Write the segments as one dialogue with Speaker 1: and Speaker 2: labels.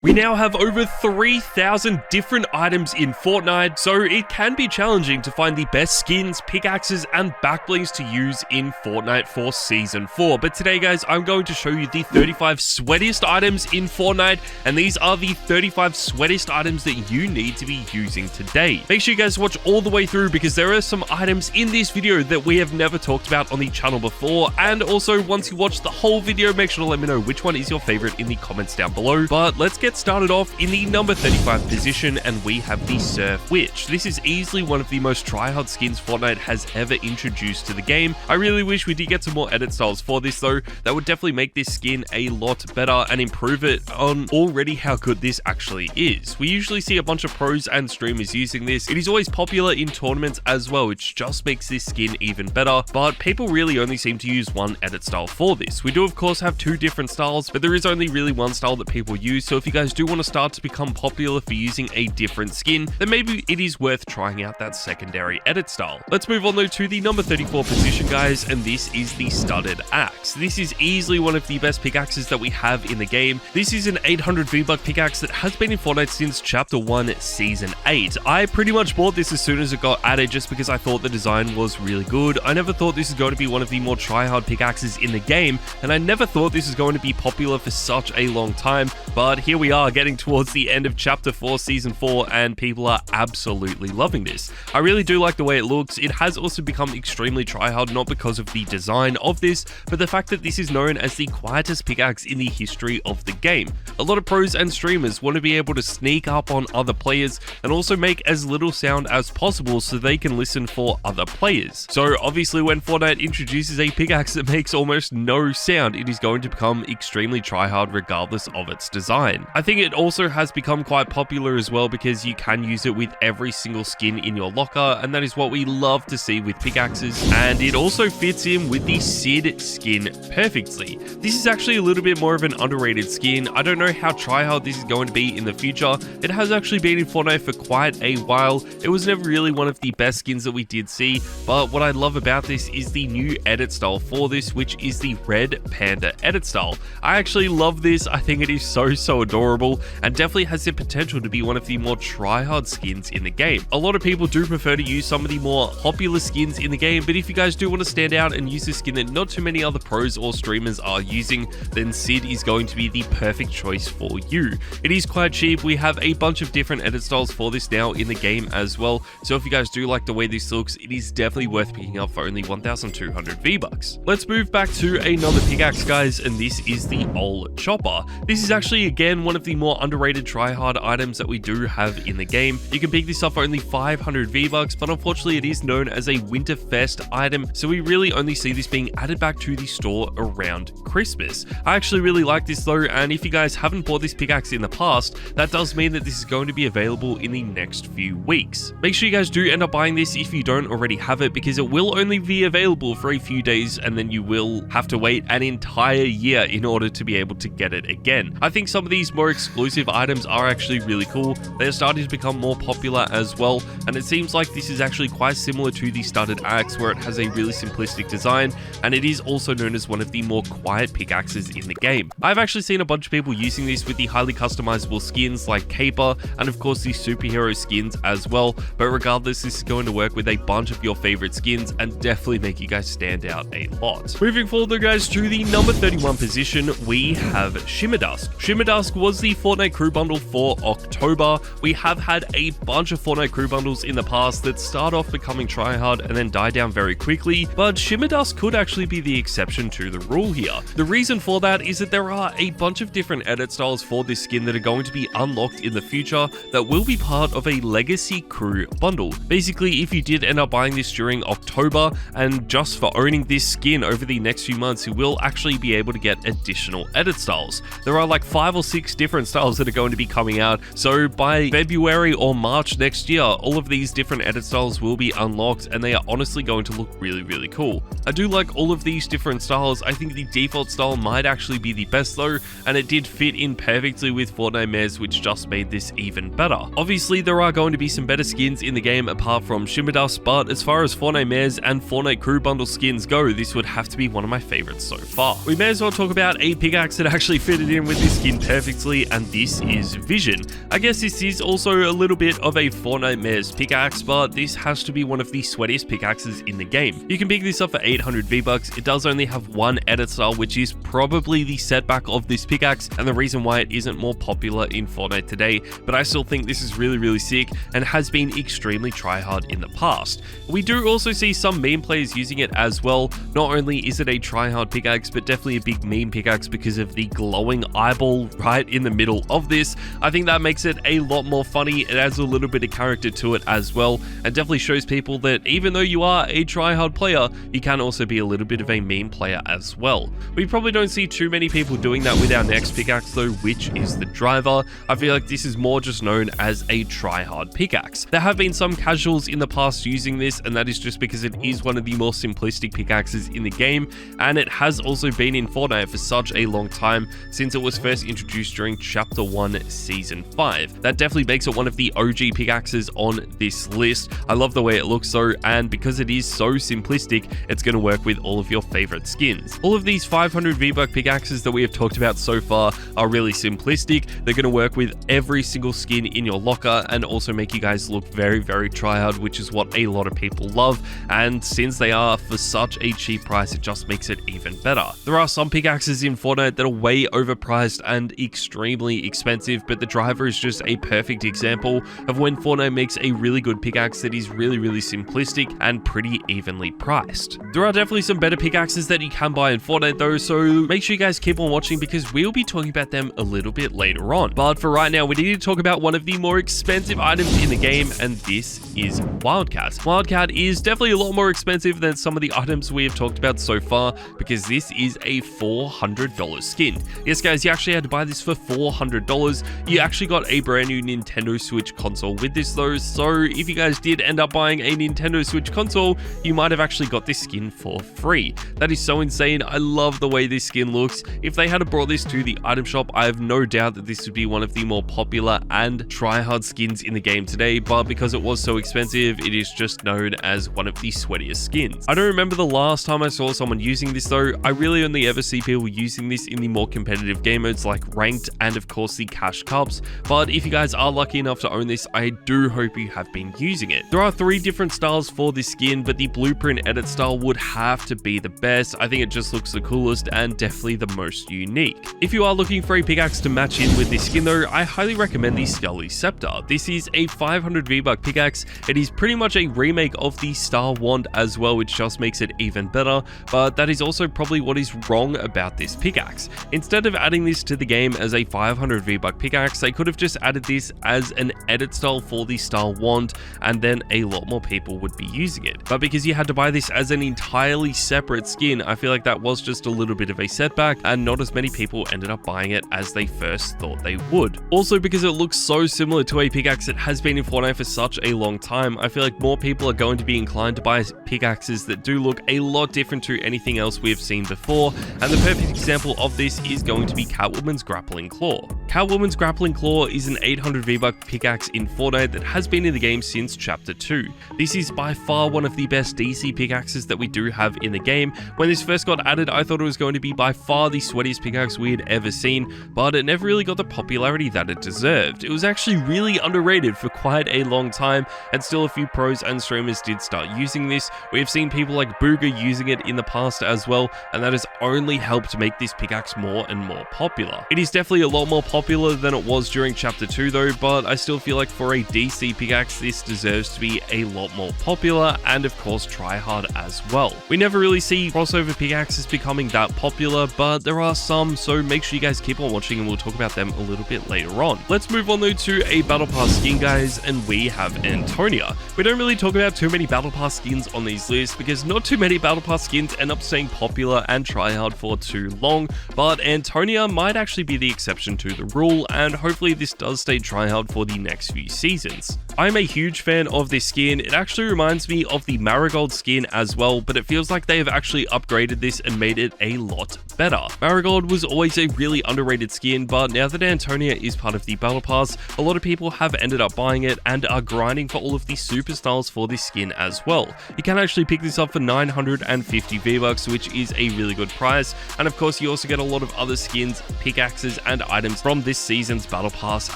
Speaker 1: We now have over 3,000 different items in Fortnite, so it can be challenging to find the best skins, pickaxes, and backblings to use in Fortnite for Season 4. But today, guys, I'm going to show you the 35 sweatiest items in Fortnite, and these are the 35 sweatiest items that you need to be using today. Make sure you guys watch all the way through because there are some items in this video that we have never talked about on the channel before, and also once you watch the whole video, make sure to let me know which one is your favorite in the comments down below. But let's get started off in the number 35 position, and we have the Surf Witch. This is easily one of the most tryhard skins Fortnite has ever introduced to the game. I really wish we did get some more edit styles for this though. That would definitely make this skin a lot better and improve it on already how good this actually is. We usually see a bunch of pros and streamers using this. It is always popular in tournaments as well, which just makes this skin even better, but people really only seem to use one edit style for this. We do of course have two different styles, but there is only really one style that people use, so if you guys do want to start to become popular for using a different skin, then maybe it is worth trying out that secondary edit style. Let's move on though to the number 34 position, guys, and this is the Studded Axe. This is easily one of the best pickaxes that we have in the game. This is an 800 V-Buck pickaxe that has been in Fortnite since Chapter 1, Season 8. I pretty much bought this as soon as it got added just because I thought the design was really good. I never thought this is going to be one of the more tryhard pickaxes in the game, and I never thought this is going to be popular for such a long time, but here we are getting towards the end of Chapter 4, Season 4, and people are absolutely loving this. I really do like the way it looks. It has also become extremely tryhard, not because of the design of this, but the fact that this is known as the quietest pickaxe in the history of the game. A lot of pros and streamers want to be able to sneak up on other players and also make as little sound as possible so they can listen for other players. So obviously when Fortnite introduces a pickaxe that makes almost no sound, it is going to become extremely tryhard regardless of its design. I think it also has become quite popular as well because you can use it with every single skin in your locker, and that is what we love to see with pickaxes, and it also fits in with the Sid skin perfectly. This is actually a little bit more of an underrated skin. I don't know how tryhard this is going to be in the future. It has actually been in Fortnite for quite a while. It was never really one of the best skins that we did see, but what I love about this is the new edit style for this, which is the Red Panda edit style. I actually love this. I think it is so adorable and definitely has the potential to be one of the more tryhard skins in the game. A lot of people do prefer to use some of the more popular skins in the game, but if you guys do want to stand out and use a skin that not too many other pros or streamers are using, then Sid is going to be the perfect choice for you. It is quite cheap. We have a bunch of different edit styles for this now in the game as well, so if you guys do like the way this looks, it is definitely worth picking up for only 1,200 V-Bucks. Let's move back to another pickaxe, guys, and this is the Old Chopper. This is actually again one of the more underrated tryhard items that we do have in the game. You can pick this up for only 500 V-Bucks, but unfortunately it is known as a Winterfest item, so we really only see this being added back to the store around Christmas. I actually really like this though, and if you guys haven't bought this pickaxe in the past, that does mean that this is going to be available in the next few weeks. Make sure you guys do end up buying this if you don't already have it, because it will only be available for a few days and then you will have to wait an entire year in order to be able to get it again. I think some of these more exclusive items are actually really cool. They're starting to become more popular as well, and it seems like this is actually quite similar to the Studded Axe, where it has a really simplistic design, and it is also known as one of the more quiet pickaxes in the game. I've actually seen a bunch of people using this with the highly customizable skins like Caper, and of course the superhero skins as well, but regardless, this is going to work with a bunch of your favorite skins and definitely make you guys stand out a lot. Moving forward though, guys, to the number 31 position, we have Shimmer Dusk. Shimmer Dusk was the Fortnite crew bundle for October. We have had a bunch of Fortnite crew bundles in the past that start off becoming tryhard and then die down very quickly, but Shimmer Dusk could actually be the exception to the rule here. The reason for that is that there are a bunch of different edit styles for this skin that are going to be unlocked in the future that will be part of a legacy crew bundle. Basically, if you did end up buying this during October and just for owning this skin over the next few months, you will actually be able to get additional edit styles. There are like 5 or 6 different styles that are going to be coming out, so by February or March next year, all of these different edit styles will be unlocked, and they are honestly going to look really cool. I do like all of these different styles. I think the default style might actually be the best though, and it did fit in perfectly with Fortnite Mares, which just made this even better. Obviously, there are going to be some better skins in the game apart from Shimmer Dusk, but as far as Fortnite Mares and Fortnite crew bundle skins go, this would have to be one of my favorites so far. We may as well talk about a pickaxe that actually fitted in with this skin perfectly, obviously, and this is Vision. I guess this is also a little bit of a Fortnite Mayor's pickaxe, but this has to be one of the sweatiest pickaxes in the game. You can pick this up for 800 V-Bucks. It does only have one edit style, which is probably the setback of this pickaxe and the reason why it isn't more popular in Fortnite today, but I still think this is really sick and has been extremely tryhard in the past. We do also see some meme players using it as well. Not only is it a tryhard pickaxe, but definitely a big meme pickaxe because of the glowing eyeball right in the middle of this. I think that makes it a lot more funny. It adds a little bit of character to it as well, and definitely shows people that even though you are a tryhard player, you can also be a little bit of a meme player as well. We probably don't see too many people doing that with our next pickaxe though, which is the Driver. I feel like this is more just known as a tryhard pickaxe. There have been some casuals in the past using this, and that is just because it is one of the more simplistic pickaxes in the game, and it has also been in Fortnite for such a long time since it was first introduced during Chapter 1 Season 5. That definitely makes it one of the OG pickaxes on this list. I love the way it looks though, and because it is so simplistic, it's going to work with all of your favorite skins. All of these 500 V-Buck pickaxes that we have talked about so far are really simplistic. They're going to work with every single skin in your locker and also make you guys look very tryhard, which is what a lot of people love, and since they are for such a cheap price, it just makes it even better. There are some pickaxes in Fortnite that are way overpriced and extremely expensive, but the Driver is just a perfect example of when Fortnite makes a really good pickaxe that is really simplistic and pretty evenly priced. There are definitely some better pickaxes that you can buy in Fortnite though, so make sure you guys keep on watching because we'll be talking about them a little bit later on. But for right now, we need to talk about one of the more expensive items in the game, and this is Wildcat. Wildcat is definitely a lot more expensive than some of the items we have talked about so far because this is a $400 skin. Yes guys, you actually had to buy this for $400. You actually got a brand new Nintendo Switch console with this though, so if you guys did end up buying a Nintendo Switch console, you might have actually got this skin for free. That is so insane. I love the way this skin looks. If they had brought this to the item shop, I have no doubt that this would be one of the more popular and tryhard skins in the game today, but because it was so expensive, it is just known as one of the sweatiest skins. I don't remember the last time I saw someone using this though. I really only ever see people using this in the more competitive game modes like ranked and of course the cash cups, but if you guys are lucky enough to own this, I do hope you have been using it. There are 3 different styles for this skin, but the blueprint edit style would have to be the best. I think it just looks the coolest and definitely the most unique. If you are looking for a pickaxe to match in with this skin though, I highly recommend the Skelly Scepter. This is a 500 V-Buck pickaxe. It is pretty much a remake of the Star Wand as well, which just makes it even better, but that is also probably what is wrong about this pickaxe. Instead of adding this to the game as a 500 V-Buck pickaxe, they could have just added this as an edit style for the Star Wand, and then a lot more people would be using it. But because you had to buy this as an entirely separate skin, I feel like that was just a little bit of a setback, and not as many people ended up buying it as they first thought they would. Also, because it looks so similar to a pickaxe that has been in Fortnite for such a long time, I feel like more people are going to be inclined to buy pickaxes that do look a lot different to anything else we've seen before, and the perfect example of this is going to be Catwoman's Grappling Claw. Catwoman's Grappling Claw is an 800 V-Buck pickaxe in Fortnite that has been in the game since Chapter 2. This is by far one of the best DC pickaxes that we do have in the game. When this first got added, I thought it was going to be by far the sweatiest pickaxe we had ever seen, but it never really got the popularity that it deserved. It was actually really underrated for quite a long time, and still a few pros and streamers did start using this. We have seen people like Booger using it in the past as well, and that has only helped make this pickaxe more and more popular. It is definitely a lot more popular than it was during Chapter 2 though, but I still feel like for a DC pickaxe, this deserves to be a lot more popular and of course tryhard as well. We never really see crossover pickaxes becoming that popular, but there are some, so make sure you guys keep on watching and we'll talk about them a little bit later on. Let's move on though to a Battle Pass skin guys, and we have Antonia. We don't really talk about too many Battle Pass skins on these lists because not too many Battle Pass skins end up staying popular and tryhard for too long, but Antonia might actually be the exception to the rule, and hopefully this does stay tryhard for the next few seasons. I'm a huge fan of this skin. It actually reminds me of the Marigold skin as well, but it feels like they have actually upgraded this and made it a lot better. Marigold was always a really underrated skin, but now that Antonia is part of the Battle Pass, a lot of people have ended up buying it and are grinding for all of the super styles for this skin as well. You can actually pick this up for 950 V-Bucks, which is a really good price. And of course, you also get a lot of other skins, pickaxes, and items from this season's Battle Pass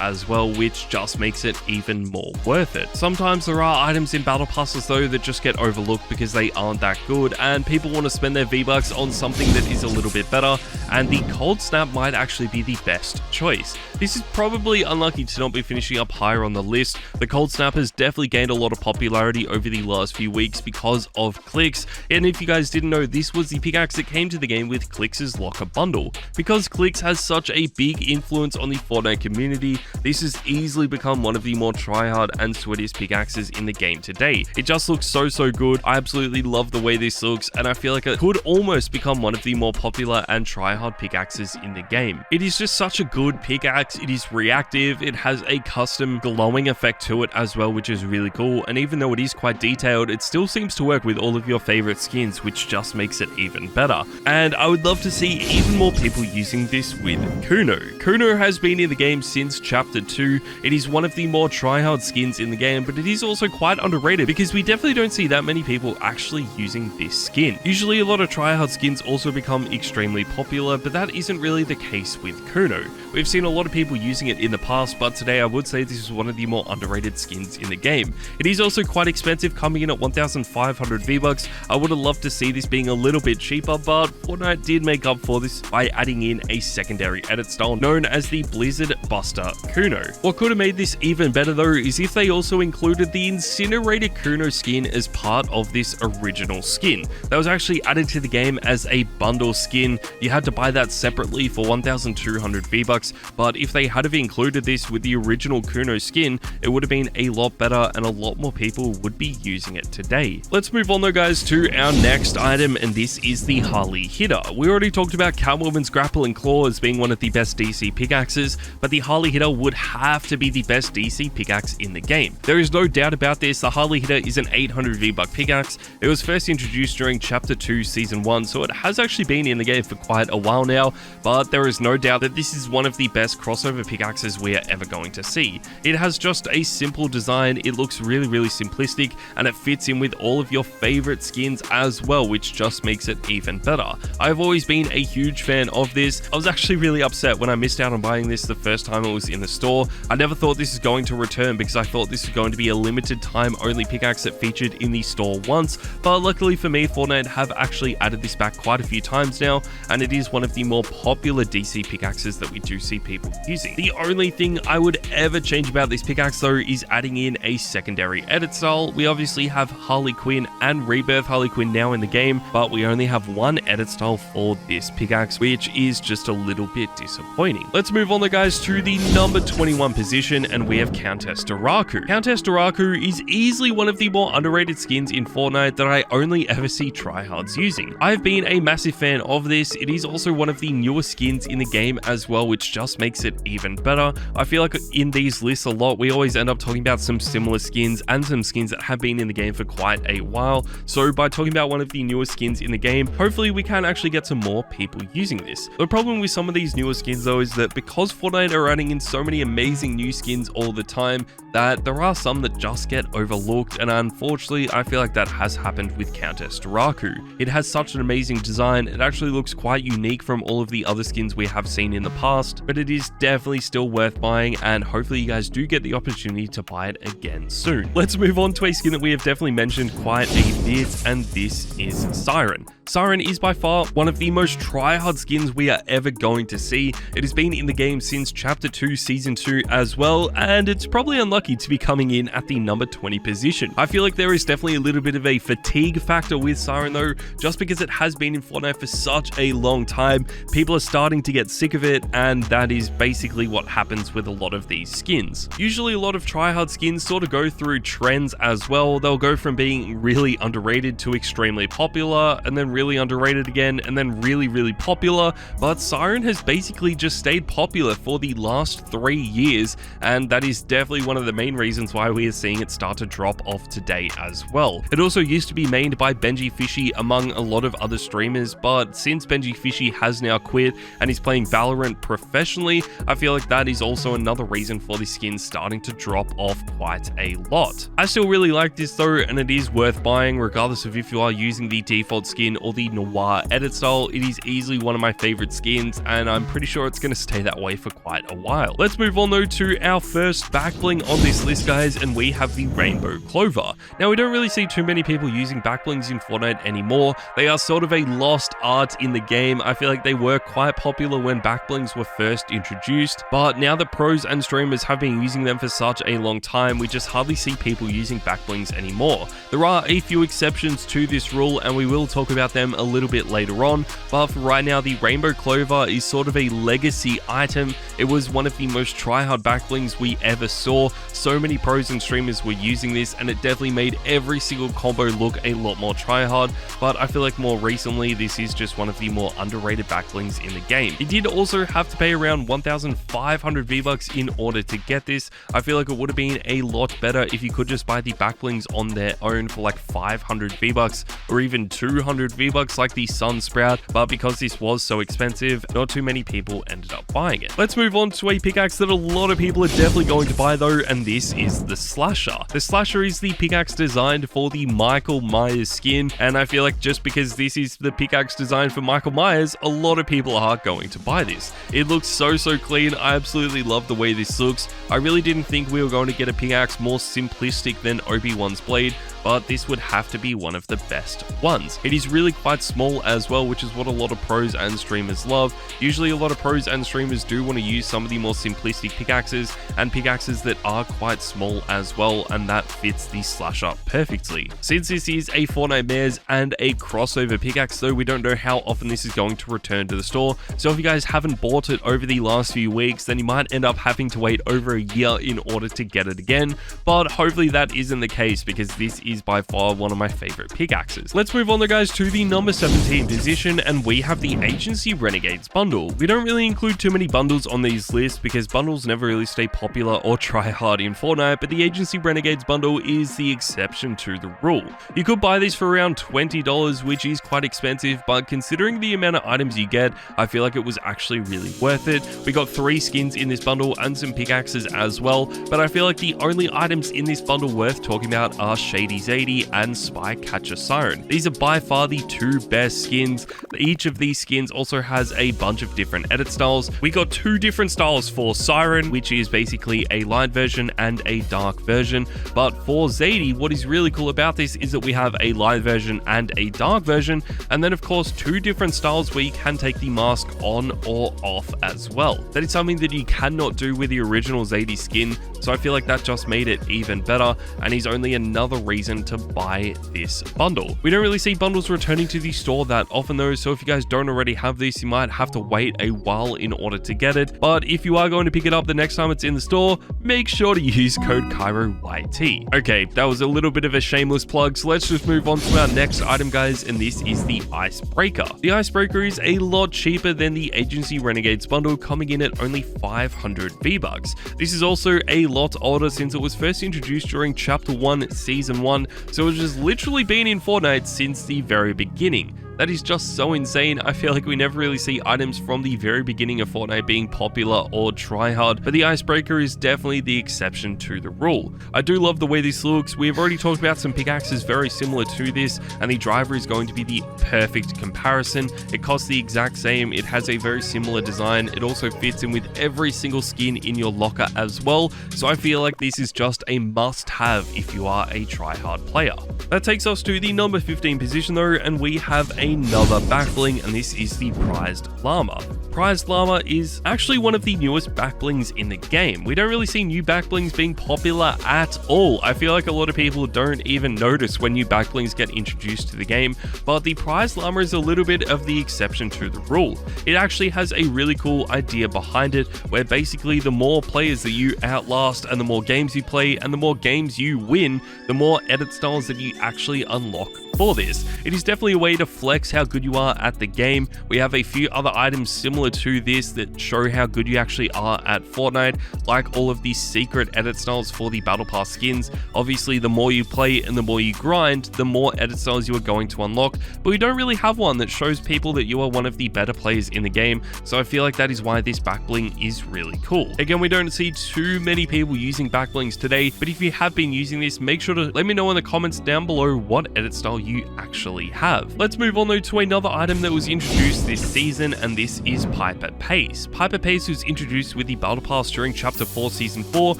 Speaker 1: as well, which just makes it even more worth it. Sometimes there are items in Battle Passes though that just get overlooked because they aren't that good, and people want to spend their V-Bucks on something that is a little bit better, and the Cold Snap might actually be the best choice. This is probably unlucky to not be finishing up higher on the list. The Cold Snap has definitely gained a lot of popularity over the last few weeks because of Clicks, and if you guys didn't know, this was the pickaxe that came to the game with Clicks' locker bundle. Because Clicks has such a big influence on the Fortnite community, this has easily become one of the more tryhard and sweatiest pickaxes in the game today. It just looks so good. I absolutely love the way this looks, and I feel like it could almost become one of the more popular and tryhard pickaxes in the game. It is just such a good pickaxe. It is reactive, it has a custom glowing effect to it as well, which is really cool, and even though it is quite detailed, it still seems to work with all of your favorite skins, which just makes it even better. And I would love to see even more people using this with Kuno. Kuno has been in the game since Chapter 2. It is one of the more tryhard skins in the game, but it is also quite underrated because we definitely don't see that many people actually using this skin. Usually a lot of tryhard skins also become extremely popular, but that isn't really the case with Kuno. We've seen a lot of people using it in the past, but today I would say this is one of the more underrated skins in the game. It is also quite expensive, coming in at 1,500 V-Bucks. I would have loved to see this being a little bit cheaper, but Fortnite did make up for this by adding in a secondary edit style known as the Blizzard Buster Kuno. What could have made this even better though is if they also included the Incinerator Kuno skin as part of this original skin. That was actually added to the game as a bundle skin. You had to buy that separately for 1,200 V-Bucks, but if they had have included this with the original Kuno skin, it would have been a lot better and a lot more people would be using it today. Let's move on though guys to our next item, and this is the Harley Hitter. We already talked about Catwoman's Grapple and Claw as being one of the best DC pickaxes, but the Harley Hitter would have to be the best DC pickaxe in the game. There is no doubt about this. The Harley Hitter is an 800 V-Buck pickaxe. It was first introduced during Chapter 2 Season 1, so it has actually been in the game for quite a while now, but there is no doubt that this is one of the best crossover pickaxes we are ever going to see. It has just a simple design, it looks really simplistic, and it fits in with all of your favorite skins as well, which just makes it even better. I've always been a huge fan of this. I was actually really upset when I missed out on buying this the first time it was in the store. I never thought this was going to return because I thought this was going to be a limited time only pickaxe that featured in the store once, but luckily for me, Fortnite have actually added this back quite a few times now, and it is one of the more popular DC pickaxes that we do see people using. The only thing I would ever change about this pickaxe though is adding in a secondary edit style. We obviously have Harley Quinn and Rebirth Harley Quinn now in the game, but we only have one edit style for this pickaxe, which is just a little bit disappointing. Let's move on though guys to the number 21 position, and we have Countess Daku. Countess Daku is easily one of the more underrated skins in Fortnite that I only ever see tryhards using. I've been a massive fan of this. It is also one of the newest skins in the game as well, which just makes it even better. I feel like in these lists a lot, we always end up talking about some similar skins and some skins that have been in the game for quite a while. So by talking about one of the newest skins in the game, hopefully we can actually get some more people using this. The problem with some of these newer skins though is that because Fortnite are adding in so many amazing new skins all the time, that there are some that just get overlooked, and unfortunately I feel like that has happened with Countess Daku. It has such an amazing design, it actually looks quite unique from all of the other skins we have seen in the past, but it is definitely still worth buying, and hopefully you guys do get the opportunity to buy it again soon. Let's move on to a skin that we have definitely mentioned quite a bit, and this is Siren. Siren is by far one of the most tryhard skins we are ever going to see. It has been in the game since Chapter 2 Season 2 as well, and it's probably unlucky to be coming in at the number 20 position. I feel like there is definitely a little bit of a fatigue factor with Siren though, just because it has been in Fortnite for such a long time. People are starting to get sick of it, and that is basically what happens with a lot of these skins. Usually a lot of tryhard skins sort of go through trends as well. They'll go from being really underrated to extremely popular, and then really underrated again, and then really popular, but Siren has basically just stayed popular for the last 3 years, and that is definitely one of the main reasons why we are seeing it start to drop off today as well. It also used to be mained by Benji Fishy among a lot of other streamers, but since Benji Fishy has now quit and is playing Valorant professionally, I feel like that is also another reason for this skin starting to drop off quite a lot. I still really like this though, and it is worth worth buying, regardless of if you are using the default skin or the noir edit style. It is easily one of my favorite skins, and I'm pretty sure it's going to stay that way for quite a while. Let's move on though to our first back bling on this list, guys, and we have the Rainbow Clover. Now, we don't really see too many people using back blings in Fortnite anymore. They are sort of a lost art in the game. I feel like they were quite popular when back blings were first introduced, but now that pros and streamers have been using them for such a long time, we just hardly see people using back blings anymore. There are a few exceptions to this rule, and we will talk about them a little bit later on, but for right now, the Rainbow Clover is sort of a legacy item. It was one of the most try-hard back blings we ever saw. So many pros and streamers were using this, and it definitely made every single combo look a lot more try-hard, but I feel like more recently, this is just one of the more underrated back blings in the game. You did also have to pay around 1,500 V-Bucks in order to get this. I feel like it would have been a lot better if you could just buy the back blings on their own for like 500 V-Bucks or even 200 V-Bucks like the Sun Sprout, but because this was so expensive, not too many people ended up buying it. Let's move on to a pickaxe that a lot of people are definitely going to buy though, and this is the Slasher. The Slasher is the pickaxe designed for the Michael Myers skin, and I feel like just because this is the pickaxe designed for Michael Myers, a lot of people are going to buy this. It looks so clean. I absolutely love the way this looks. I really didn't think we were going to get a pickaxe more simplistic than Obi-Wan's blade, but this would have to be one of the best ones. It is really quite small as well, which is what a lot of pros and streamers love. Usually a lot of pros and streamers do want to use some of the more simplistic pickaxes and pickaxes that are quite small as well, and that fits the Slasher perfectly. Since this is a Fortnite Mares and a crossover pickaxe though, we don't know how often this is going to return to the store, so if you guys haven't bought it over the last few weeks, then you might end up having to wait over a year in order to get it again, but hopefully that isn't the case because this is by far one of my favorite pickaxes. Let's move on though, guys, to the number 17 position, and we have the Agency Renegades bundle. We don't really include too many bundles on these lists because bundles never really stay popular or try hard in Fortnite, but the Agency Renegades bundle is the exception to the rule. You could buy this for around $20, which is quite expensive, but considering the amount of items you get, I feel like it was actually really worth it. We got 3 skins in this bundle and some pickaxes as well, but I feel like the only items in this bundle worth talking about are Shady Zadie and Spycatcher Siren. These are by far the 2 best skins. Each of these skins also has a bunch of different edit styles. We got 2 different styles for Siren, which is basically a light version and a dark version, but for Zadie, what is really cool about this is that we have a light version and a dark version, and then of course 2 different styles where you can take the mask on or off as well. That is something that you cannot do with the original Zadie skin, so I feel like that just made it even better, and is only another reason to buy this bundle. We don't really see bundles returning to the store that often though, so if you guys don't already have this, you might have to wait a while in order to get it, but if you are going to pick it up the next time it's in the store, make sure to use code KYROYT. Okay, that was a little bit of a shameless plug, so let's just move on to our next item, guys, and this is the Icebreaker. The Icebreaker is a lot cheaper than the Agency Renegades bundle, coming in at only 500 V-Bucks. This is also a lot older since it was first introduced during Chapter 1, Season 1, so it's just literally been in Fortnite since the very beginning. That is just so insane. I feel like we never really see items from the very beginning of Fortnite being popular or tryhard, but the Icebreaker is definitely the exception to the rule. I do love the way this looks. We've already talked about some pickaxes very similar to this, and the driver is going to be the perfect comparison. It costs the exact same. It has a very similar design. It also fits in with every single skin in your locker as well, so I feel like this is just a must-have if you are a tryhard player. That takes us to the number 15 position though, and we have another back bling, and this is the Prized Llama. Prized Llama is actually one of the newest back blings in the game. We don't really see new back blings being popular at all. I feel like a lot of people don't even notice when new back blings get introduced to the game, but the Prized Llama is a little bit of the exception to the rule. It actually has a really cool idea behind it, where basically the more players that you outlast and the more games you play and the more games you win, the more edit styles that you actually unlock for this. It is definitely a way to flex how good you are at the game. We have a few other items similar to this that show how good you actually are at Fortnite, like all of these secret edit styles for the Battle Pass skins. Obviously, the more you play and the more you grind, the more edit styles you are going to unlock, but we don't really have one that shows people that you are one of the better players in the game, so I feel like that is why this back bling is really cool. Again, we don't see too many people using back blings today, but if you have been using this, make sure to let me know in the comments down below what edit style you actually have. Let's move on though to another item that was introduced this season, and this is Piper Pace. Piper Pace was introduced with the Battle Pass during Chapter 4 Season 4,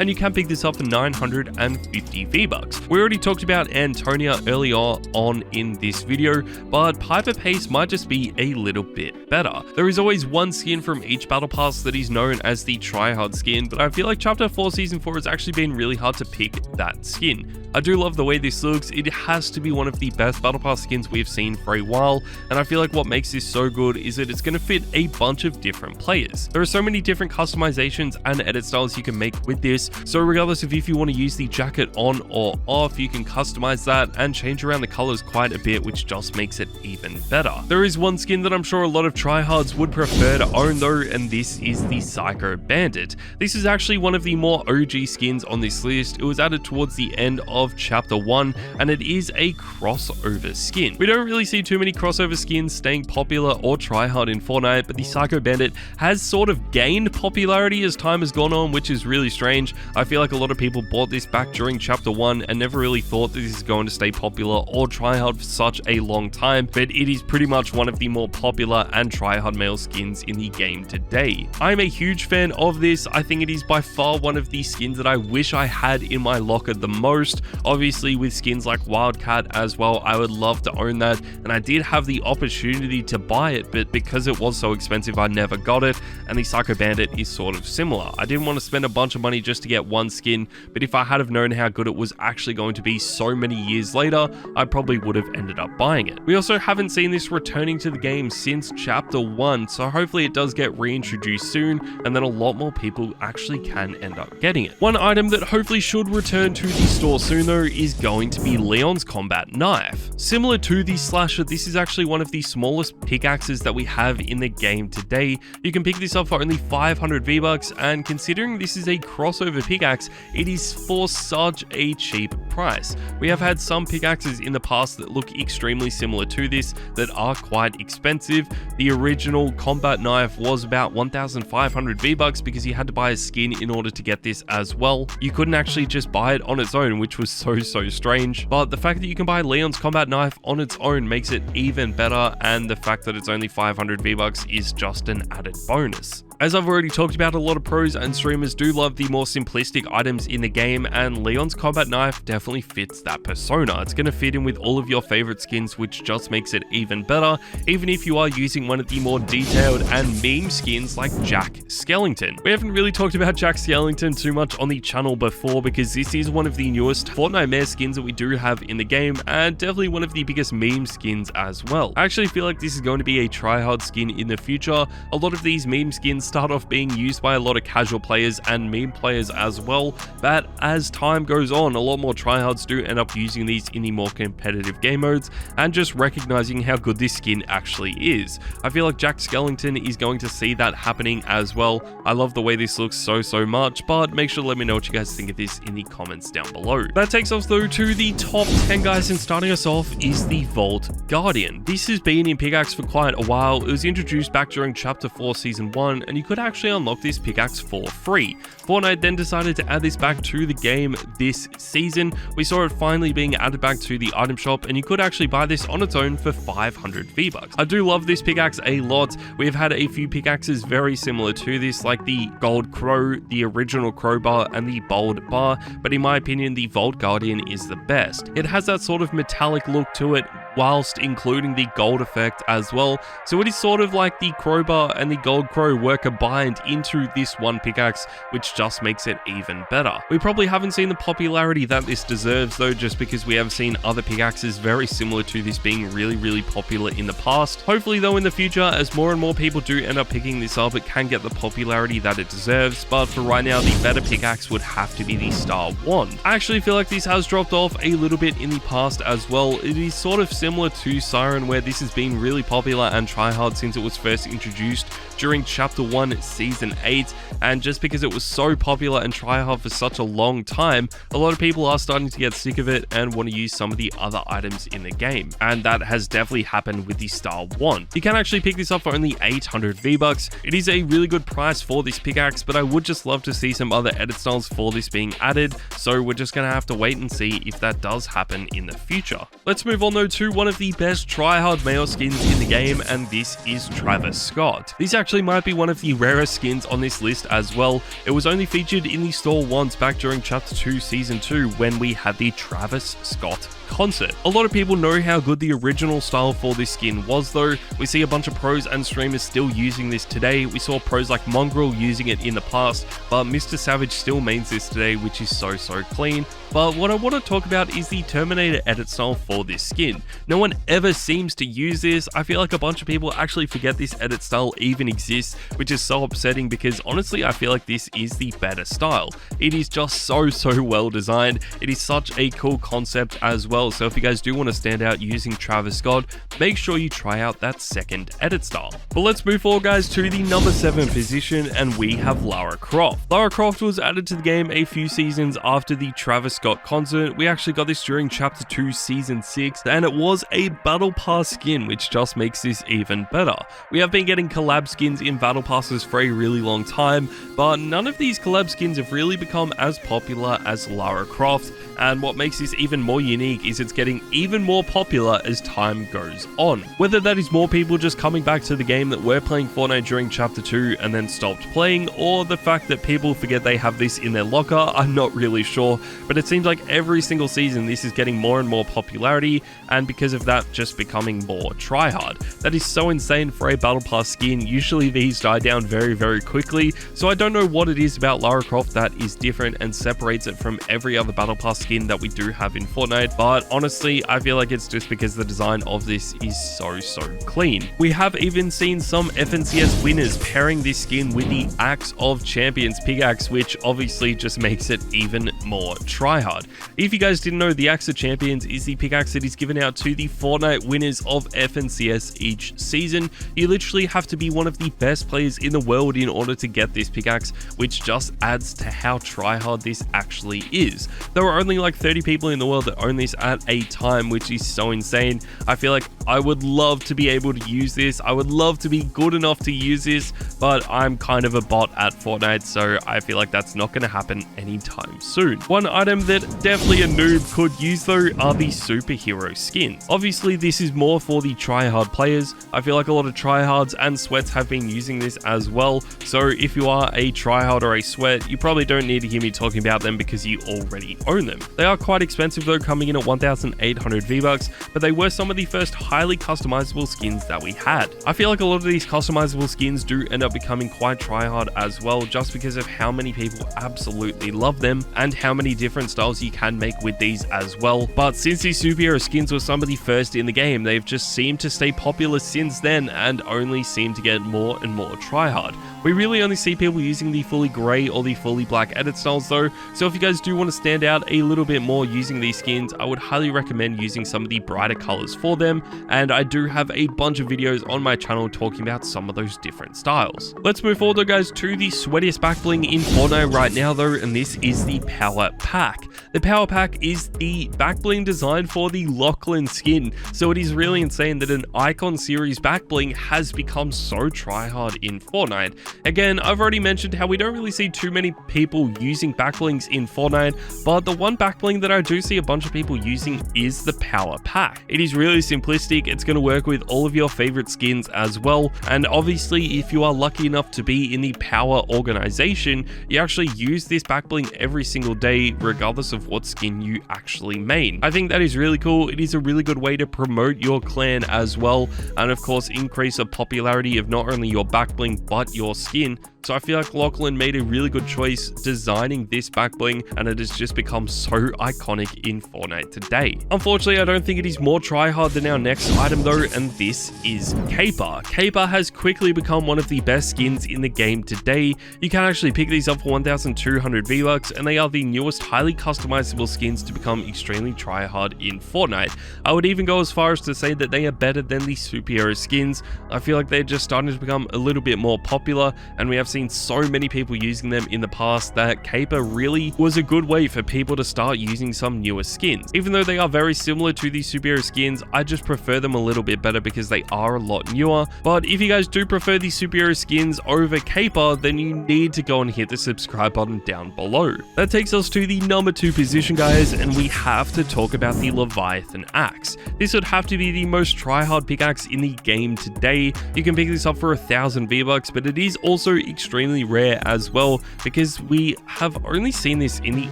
Speaker 1: and you can pick this up for 950 V-Bucks. We already talked about Antonia earlier on in this video, but Piper Pace might just be a little bit better. There is always one skin from each Battle Pass that is known as the TRYHARD skin, but I feel like Chapter 4 Season 4 has actually been really hard to pick that skin. I do love the way this looks. It has to be one of the best Battle Pass skins we've seen for a while, and I feel like what makes this so good is that it's going to fit a bunch of different players. There are so many different customizations and edit styles you can make with this, so regardless of if you want to use the jacket on or off, you can customize that and change around the colors quite a bit, which just makes it even better. There is one skin that I'm sure a lot of tryhards would prefer to own though, and this is the Psycho Bandit. This is actually one of the more OG skins on this list. It was added towards the end of Chapter 1, and it is a crossover skin. We don't really see too many crossover skins staying popular or tryhard in Fortnite, but the Psycho Bandit has sort of gained popularity as time has gone on, which is really strange. I feel like a lot of people bought this back during Chapter 1 and never really thought that this is going to stay popular or tryhard for such a long time, but it is pretty much one of the more popular and tryhard male skins in the game today. I'm a huge fan of this. I think it is by far one of the skins that I wish I had in my locker the most. Obviously, with skins like Wildcat as well, I would love to own that, and I did have the opportunity to buy it, but because it was so expensive, I never got it, and the Psycho Bandit is sort of similar. I didn't want to spend a bunch of money just to get one skin, but if I had have known how good it was actually going to be so many years later, I probably would have ended up buying it. We also haven't seen this returning to the game since Chapter 1, so hopefully it does get reintroduced soon, and then a lot more people actually can end up getting it. One item that hopefully should return to the store soon though is going to be Leon's combat knife. Similar to the slasher, this is actually one of the smallest pickaxes that we have in the game today. You can pick this up for only 500 V-Bucks, and considering this is a crossover pickaxe, it is for such a cheap price. We have had some pickaxes in the past that look extremely similar to this that are quite expensive. The original combat knife was about 1,500 V-Bucks because you had to buy a skin in order to get this as well. You couldn't actually just buy it on its own, which was so strange, but the fact that you can buy Leon's combat knife on its own makes it even better, and the fact that it's only 500 V-Bucks is just an added bonus. As I've already talked about, a lot of pros and streamers do love the more simplistic items in the game, and Leon's combat knife definitely fits that persona. It's going to fit in with all of your favorite skins, which just makes it even better, even if you are using one of the more detailed and meme skins like Jack Skellington. We haven't really talked about Jack Skellington too much on the channel before because this is one of the newest Fortnite mare skins that we do have in the game, and definitely one of the biggest meme skins as well. I actually feel like this is going to be a tryhard skin in the future. A lot of these meme skins start off being used by a lot of casual players and meme players as well, but as time goes on, a lot more tryhards do end up using these in the more competitive game modes and just recognizing how good this skin actually is. I feel like Jack Skellington is going to see that happening as well. I love the way this looks so much, but make sure to let me know what you guys think of this in the comments down below. That takes us though to the top 10 guys, and starting us off is the Vault Guardian. This has been in pickaxe for quite a while. It was introduced back during Chapter 4 Season 1, and you could actually unlock this pickaxe for free. Fortnite then decided to add this back to the game this season. We saw it finally being added back to the item shop, and you could actually buy this on its own for 500 V-Bucks. I do love this pickaxe a lot. We've had a few pickaxes very similar to this, like the Gold Crow, the original Crowbar, and the Bold Bar, but in my opinion, the Vault Guardian is the best. It has that sort of metallic look to it, whilst including the gold effect as well. So it is sort of like the crowbar and the gold crow were combined into this one pickaxe, which just makes it even better. We probably haven't seen the popularity that this deserves though, just because we have seen other pickaxes very similar to this being really popular in the past. Hopefully though, in the future, as more and more people do end up picking this up, it can get the popularity that it deserves. But for right now, the better pickaxe would have to be the Star Wand. I actually feel like this has dropped off a little bit in the past as well. It is sort of similar to Siren, where this has been really popular and tryhard since it was first introduced during Chapter 1, Season 8, and just because it was so popular and tryhard for such a long time, a lot of people are starting to get sick of it and want to use some of the other items in the game, and that has definitely happened with the Star Wand. You can actually pick this up for only 800 V-Bucks. It is a really good price for this pickaxe, but I would just love to see some other edit styles for this being added, so we're just going to have to wait and see if that does happen in the future. Let's move on though to one of the best tryhard male skins in the game, and this is Travis Scott. This actually might be one of the rarest skins on this list as well. It was only featured in the store once back during Chapter 2 Season 2 when we had the Travis Scott concert. A lot of people know how good the original style for this skin was though. We see a bunch of pros and streamers still using this today. We saw pros like Mongrel using it in the past, but Mr. Savage still mains this today, which is so clean. But what I want to talk about is the Terminator edit style for this skin. No one ever seems to use this. I feel like a bunch of people actually forget this edit style even exists, which is so upsetting because honestly I feel like this is the better style. It is just so well designed. It is such a cool concept as well. So if you guys do want to stand out using Travis Scott, make sure you try out that second edit style. But let's move forward guys to the number 7 position, and we have Lara Croft. Lara Croft was added to the game a few seasons after the Travis Scott concert. We actually got this during Chapter 2 Season 6, and it was a Battle Pass skin, which just makes this even better. We have been getting collab skins in Battle Passes for a really long time, but none of these collab skins have really become as popular as Lara Croft, and what makes this even more unique is it's getting even more popular as time goes on. Whether that is more people just coming back to the game that were playing Fortnite during Chapter 2 and then stopped playing, or the fact that people forget they have this in their locker, I'm not really sure, but it seems like every single season this is getting more and more popularity, and because of that just becoming more tryhard. That is so insane for a Battle Pass skin. Usually these die down very quickly, so I don't know what it is about Lara Croft that is different and separates it from every other Battle Pass skin that we do have in Fortnite, but honestly I feel like it's just because the design of this is so clean. We have even seen some FNCS winners pairing this skin with the Axe of Champions pickaxe, which obviously just makes it even more tryhard. If you guys didn't know, the Axe of Champions is the pickaxe that is given out to the Fortnite winners of FNCS each season. You literally have to be one of the best players in the world in order to get this pickaxe, which just adds to how tryhard this actually is. There are only like 30 people in the world that own this at a time, which is so insane. I feel like I would love to be able to use this. I would love to be good enough to use this, but I'm kind of a bot at Fortnite, so I feel like that's not going to happen anytime soon. One item that definitely a noob could use though are the superhero skins. Obviously this is more for the tryhard players. I feel like a lot of tryhards and sweats have been using this as well, so if you are a tryhard or a sweat, you probably don't need to hear me talking about them because you already own them. They are quite expensive though, coming in at 1,800 V-Bucks, but they were some of the first highly customizable skins that we had. I feel like a lot of these customizable skins do end up becoming quite tryhard as well, just because of how many people absolutely love them and how many different styles you can make with these as well. But since these superhero skins were some of the first in the game, they've just seemed to stay popular since then and only seem to get more and more tryhard. We really only see people using the fully grey or the fully black edit styles though, so if you guys do want to stand out a little bit more using these skins, I would highly recommend using some of the brighter colors for them, and I do have a bunch of videos on my channel talking about some of those different styles. Let's move forward though guys to the sweatiest back bling in Fortnite right now though, and this is the Power Pack. The Power Pack is the back bling designed for the Lachlan skin, so it is really insane that an Icon series back bling has become so tryhard in Fortnite. Again, I've already mentioned how we don't really see too many people using back blings in Fortnite, but the one back bling that I do see a bunch of people using is the Power Pack. It is really simplistic, it's going to work with all of your favorite skins as well, and obviously if you are lucky enough to be in the Power organization, you actually use this back bling every single day regardless of of what skin you actually main. I think that is really cool. It is a really good way to promote your clan as well, and of course increase the popularity of not only your back bling but your skin. So I feel like Lachlan made a really good choice designing this back bling, and it has just become so iconic in Fortnite today. Unfortunately, I don't think it is more tryhard than our next item though, and this is Caper. Caper has quickly become one of the best skins in the game today. You can actually pick these up for 1,200 V-Bucks, and they are the newest highly customizable skins to become extremely tryhard in Fortnite. I would even go as far as to say that they are better than the superhero skins. I feel like they're just starting to become a little bit more popular, and we have seen so many people using them in the past that Caper really was a good way for people to start using some newer skins. Even though they are very similar to the superhero skins, I just prefer them a little bit better because they are a lot newer. But if you guys do prefer the superhero skins over Caper, then you need to go and hit the subscribe button down below. That takes us to the number 2 position, guys, and we have to talk about the Leviathan axe. This would have to be the most tryhard pickaxe in the game today. You can pick this up for 1,000 V-Bucks, but it is also extremely rare as well because we have only seen this in the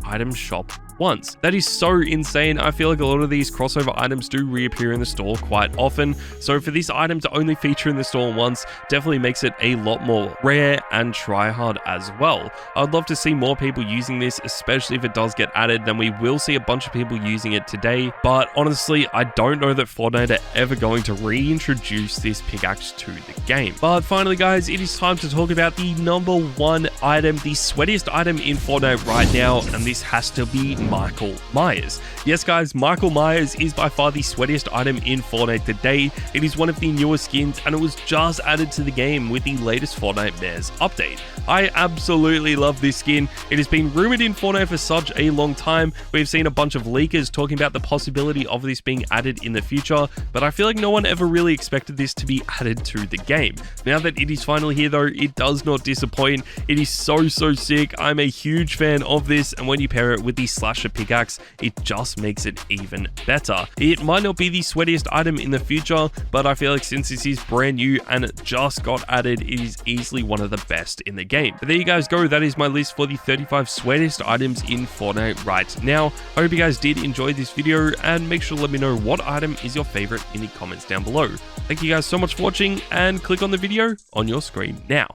Speaker 1: item shop once. That is so insane. I feel like a lot of these crossover items do reappear in the store quite often, so for this item to only feature in the store once definitely makes it a lot more rare and tryhard as well. I'd love to see more people using this, especially if it does get added. Then we will see a bunch of people using it today, but honestly I don't know that Fortnite are ever going to reintroduce this pickaxe to the game. But finally, guys, it is time to talk about the number 1 item, the sweatiest item in Fortnite right now, and this has to be Michael Myers. Yes guys, Michael Myers is by far the sweatiest item in Fortnite today. It is one of the newer skins, and it was just added to the game with the latest Fortnite Mares update. I absolutely love this skin. It has been rumored in Fortnite for such a long time. We've seen a bunch of leakers talking about the possibility of this being added in the future, but I feel like no one ever really expected this to be added to the game. Now that it is finally here though, it does not disappoint. It is so sick. I'm a huge fan of this, and when you pair it with the slasher pickaxe, it just makes it even better. It might not be the sweatiest item in the future, but I feel like since this is brand new and it just got added, it is easily one of the best in the game. But there you guys go. That is my list for the 35 sweatiest items in Fortnite right now. I hope you guys did enjoy this video, and make sure to let me know what item is your favorite in the comments down below. Thank you guys so much for watching, and click on the video on your screen now.